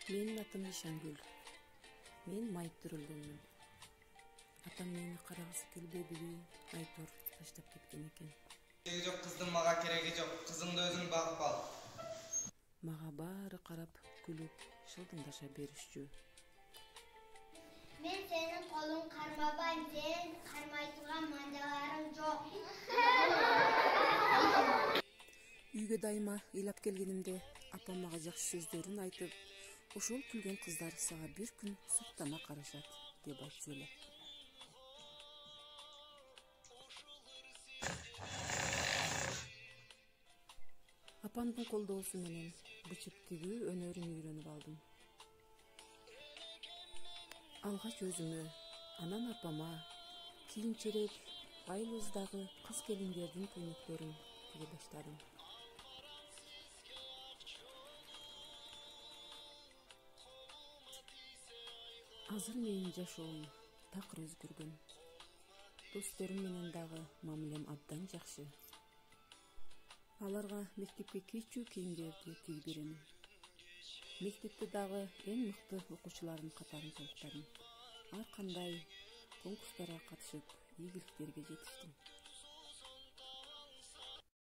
Менин атым Ишангүл. Мен майып төрөлгөнмүн. Атам мени карагысы келбедиби, айтор таштап кеткен экен. Кереги жок кыздын мага кереги жок. Кызыңды өзүң багып ал. Мага баары карап, күлүп, шылдыңдаша беришчү. Мен сенин колуң кармабайм, сенин кармай турган манжаларың жок. Үйгө дайыма ыйлап келгенимде апам мага жакшы сөздөрүн айтып, ошол күлгөн кыздар сага бир күн суктана карашат деп айтчу эле. Апамдын колдоосу менен бычык тигүү өнөрүн үйрөнүп алдым. Алгач өзүмө, анан апама кийинчерээк айылыбыздагы кыз келиндердин көйнөктөрүн тиге баштадым. Азыр менин жашоом такыр өзгөргөн. Досторум менен дагы мамилем абдан жакшы. Аларга мектепке кийчү кийимдерди тигип беремин. Мектепте дагы эң мыкты окуучулардын катарын толуктадым. Ар кандай конкурстарга катышып, ийгиликтерге жетиштим.